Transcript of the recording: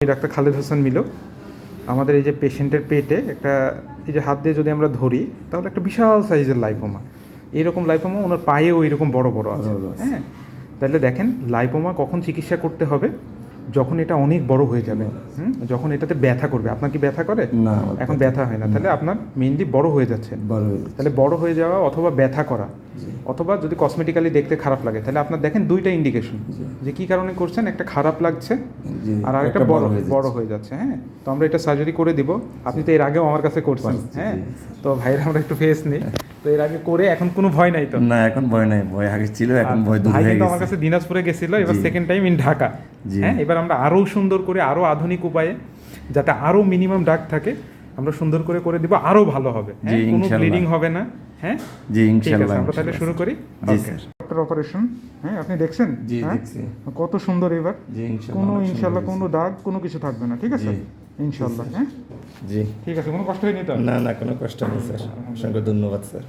Doctor Khaled Hossain Milu. আমাদের এই যে পেশেন্টের পেটে একটা এই যে হাত দিয়ে যদি আমরা ধরি তাহলে একটা বিশাল সাইজের লাইপোমা, এইরকম লাইপোমা ওনার পায়েও এইরকম বড় বড় আছে। হ্যাঁ, তাহলে দেখেন লাইপোমা কখন চিকিৎসা করতে হবে, যখন এটা অনেক বড় হয়ে যাবে, যখন এটাতে ব্যথা করবে। আপনার কি ব্যথা করে? না, এখন ব্যথা হয় না, তাহলে আপনার মেইনলি বড় হয়ে যাচ্ছে। তাহলে বড় হয়ে যাওয়া অথবা ব্যথা করা অথবা যদি কসমেটিক্যালি দেখতে খারাপ লাগে, তাহলে আপনার দেখেন দুইটা ইন্ডিকেশন যে কি কারণে করছেন, একটা খারাপ লাগছে আর আরেকটা বড় হয়ে যাচ্ছে। হ্যাঁ, তো আমরা এটা সার্জারি করে দিব। আপনি তো এর আগেও আমার কাছে করছেন। হ্যাঁ, তো ভাইয়ের আমরা একটু ফেস নেই, তো এর আগে করে এখন কোনো ভয় নাই তো? না, এখন ভয় নাই, ভয় আগে ছিল, এখন ভয় দূর হয়ে হয়ে গেছে। গেছে। আমার কাছে দিনাজপুরে গেছিল, এবার সেকেন্ড টাইম ইন ঢাকা। হ্যাঁ, এবার আমরা আরো সুন্দর করে আরো আধুনিক উপায়ে, যাতে আরো মিনিমাম ডাক থাকে, আমরা সুন্দর করে করে দিব, আরো ভালো হবে। হ্যাঁ, কোনো ব্লিডিং হবে না। হ্যাঁ জি, ইনশাআল্লাহ। আমরা তাহলে শুরু করি। ওকে, ডক্টর অপারেশন। হ্যাঁ, আপনি দেখছেন? জি, দেখছি। কত সুন্দর। এবার জি, কোনো ইনশাআল্লাহ কোনো দাগ কোনো কিছু থাকবে না। ঠিক আছে ইনশাআল্লাহ। হ্যাঁ জি, ঠিক আছে, কোনো কষ্ট হয়নি তো? না, কোনো কষ্ট নেই স্যার, অসংখ্য ধন্যবাদ স্যার।